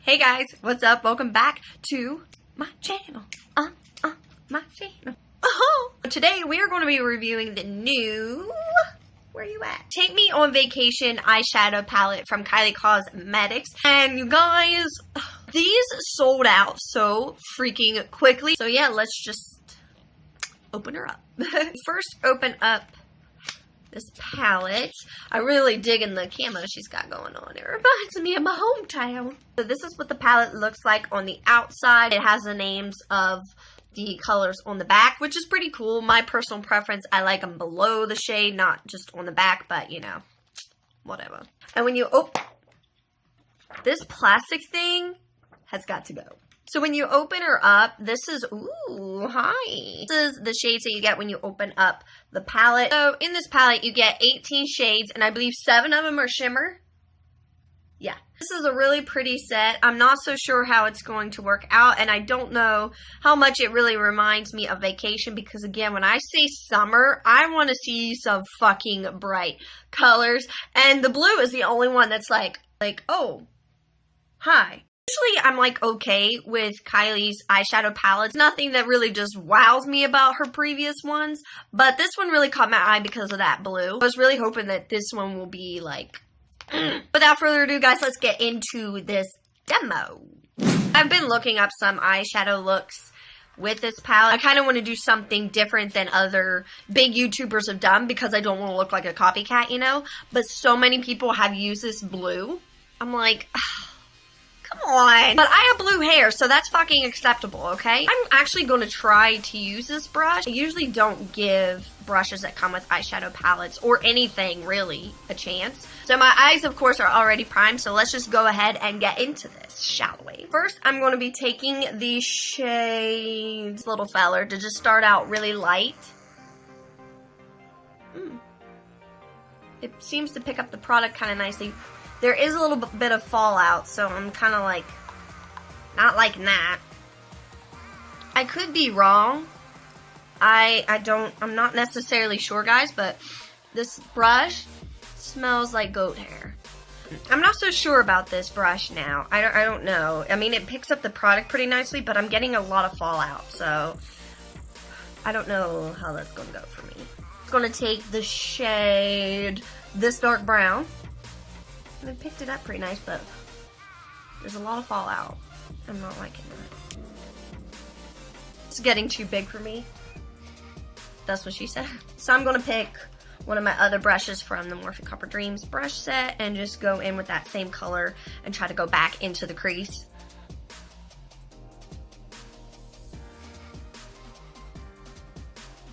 Hey guys, what's up? Welcome back to my channel. My channel. Today we are going to be reviewing the new, where you at? Take Me on Vacation eyeshadow palette from Kylie Cosmetics. And you guys, these sold out so freaking quickly. So yeah, let's just open her up. First, open up this palette. I really dig in the camo she's got going on. It reminds me of my hometown. So this is what the palette looks like on the outside. It has the names of the colors on the back, which is pretty cool. My personal preference, I like them below the shade, not just on the back, but you know, whatever. And when you open, this plastic thing has got to go. So when you open her up, this is, ooh, hi. This is the shades that you get when you open up the palette. So in this palette, you get 18 shades, and I believe 7 of them are shimmer. Yeah. This is a really pretty set. I'm not so sure how it's going to work out, and I don't know how much it really reminds me of vacation, because again, when I say summer, I want to see some fucking bright colors, and the blue is the only one that's like, oh, hi. Usually I'm like okay with Kylie's eyeshadow palettes. Nothing that really just wows me about her previous ones. But this one really caught my eye because of that blue. I was really hoping that this one will be like... Without further ado, guys, let's get into this demo. I've been looking up some eyeshadow looks with this palette. I kind of want to do something different than other big YouTubers have done because I don't want to look like a copycat, you know? But so many people have used this blue. I'm like... Come on. But I have blue hair, so that's fucking acceptable, okay? I'm actually going to try to use this brush. I usually don't give brushes that come with eyeshadow palettes or anything, really, a chance. So my eyes, of course, are already primed, so let's just go ahead and get into this, shall we? First, I'm going to be taking the shade Little Feller to just start out really light. It seems to pick up the product kind of nicely. There is a little bit of fallout, so I'm kind of like, not liking that. I could be wrong. I'm not necessarily sure, guys, but this brush smells like goat hair. I'm not so sure about this brush now. I don't know. I mean, it picks up the product pretty nicely, but I'm getting a lot of fallout, so I don't know how that's going to go for me. I'm going to take the shade, this dark brown. I picked it up pretty nice, but there's a lot of fallout. I'm not liking that. It's getting too big for me. That's what she said. So I'm going to pick one of my other brushes from the Morphe Copper Dreams brush set and just go in with that same color and try to go back into the crease.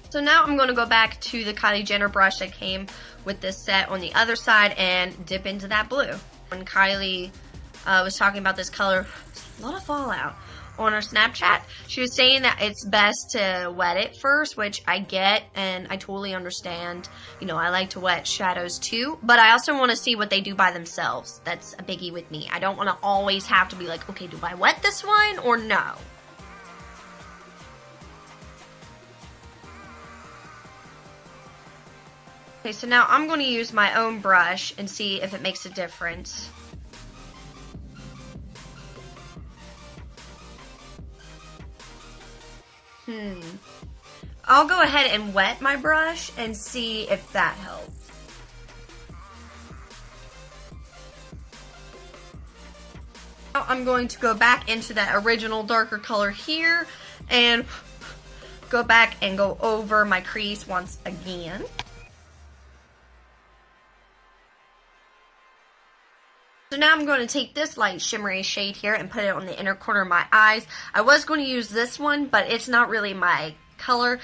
So now I'm going to go back to the Kylie Jenner brush that came with this set on the other side and dip into that blue. When Kylie was talking about this color, a lot of fallout on her Snapchat. She was saying that it's best to wet it first, which I get and I totally understand. You know, I like to wet shadows too, but I also want to see what they do by themselves. That's a biggie with me. I don't want to always have to be like, okay, do I wet this one or no? Okay, so now I'm going to use my own brush and see if it makes a difference. I'll go ahead and wet my brush and see if that helps. Now I'm going to go back into that original darker color here and go back and go over my crease once again. So now I'm going to take this light shimmery shade here and put it on the inner corner of my eyes. I was going to use this one, but it's not really my color.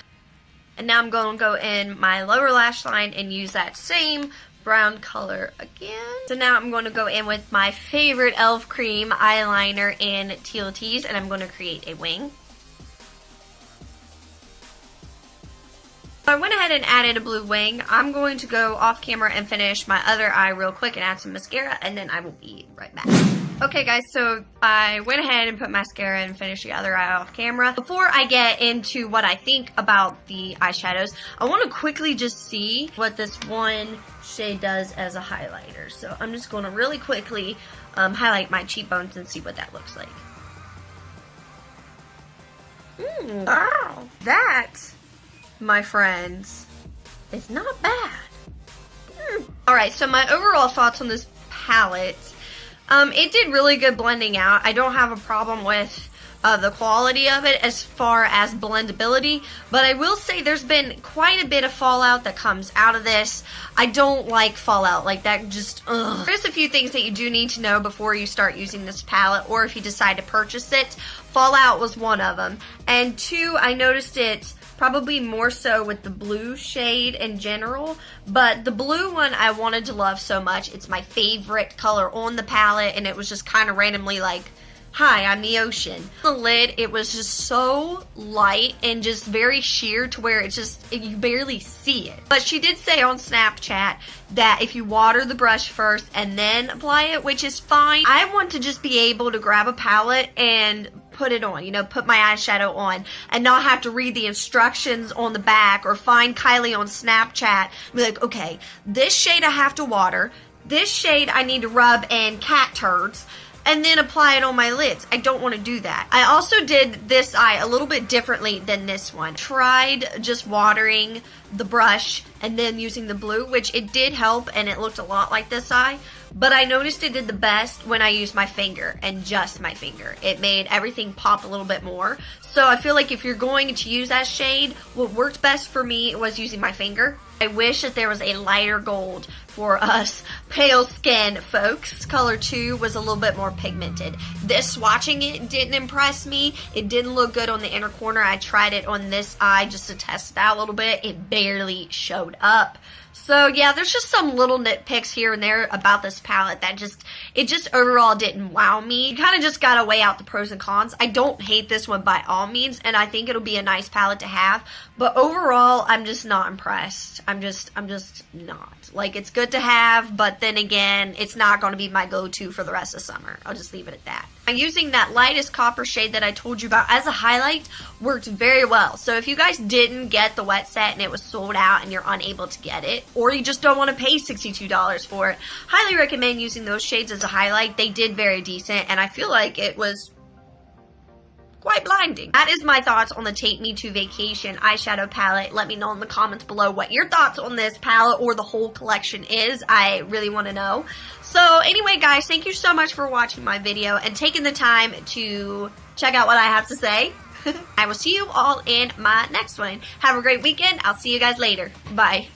And now I'm going to go in my lower lash line and use that same brown color again. So now I'm going to go in with my favorite e.l.f. cream eyeliner in Teal Tease, and I'm going to create a wing. I went ahead and added a blue wing. I'm going to go off camera and finish my other eye real quick and add some mascara, and then I will be right back. Okay guys, so I went ahead and put mascara and finished the other eye off camera. Before I get into what I think about the eyeshadows, I want to quickly just see what this one shade does as a highlighter. So I'm just going to really quickly highlight my cheekbones and see what that looks like. Wow. That, my friends, is not bad. Alright, so my overall thoughts on this palette. It did really good blending out. I don't have a problem with the quality of it as far as blendability, but I will say there's been quite a bit of fallout that comes out of this. I don't like fallout like that, just ugh. There's a few things that you do need to know before you start using this palette, or if you decide to purchase it. Fallout was one of them, and two, I noticed it probably more so with the blue shade in general, but the blue one I wanted to love so much. It's my favorite color on the palette, and it was just kind of randomly like, hi, I'm the ocean. The lid, it was just so light and just very sheer to where it's just, you barely see it. But she did say on Snapchat that if you water the brush first and then apply it, which is fine. I want to just be able to grab a palette and put it on, you know, put my eyeshadow on and not have to read the instructions on the back or find Kylie on Snapchat and be like, okay, this shade I have to water, this shade I need to rub in cat turds, and then apply it on my lids. I don't want to do that. I also did this eye a little bit differently than this one. Tried just watering the brush and then using the blue, which it did help and it looked a lot like this eye. But I noticed it did the best when I used my finger and just my finger. It made everything pop a little bit more. So I feel like if you're going to use that shade, what worked best for me was using my finger. I wish that there was a lighter gold for us pale skin folks. Color 2 was a little bit more pigmented. This, swatching it, didn't impress me. It didn't look good on the inner corner. I tried it on this eye just to test it out a little bit. It barely showed up. So yeah, there's just some little nitpicks here and there about this palette that it just overall didn't wow me. You kind of just gotta weigh out the pros and cons. I don't hate this one by all means, and I think it'll be a nice palette to have, but overall, I'm just not impressed. I'm just not. Like, it's good to have, but then again, it's not going to be my go-to for the rest of summer. I'll just leave it at that. I'm using that lightest copper shade that I told you about as a highlight. Worked very well. So if you guys didn't get the wet set and it was sold out and you're unable to get it, or you just don't want to pay $62 for it, highly recommend using those shades as a highlight. They did very decent, and I feel like it was quite blinding. That is my thoughts on the Take Me to Vacation eyeshadow palette. Let me know in the comments below what your thoughts on this palette or the whole collection is. I really want to know. So anyway, guys, thank you so much for watching my video and taking the time to check out what I have to say. I will see you all in my next one. Have a great weekend. I'll see you guys later. Bye.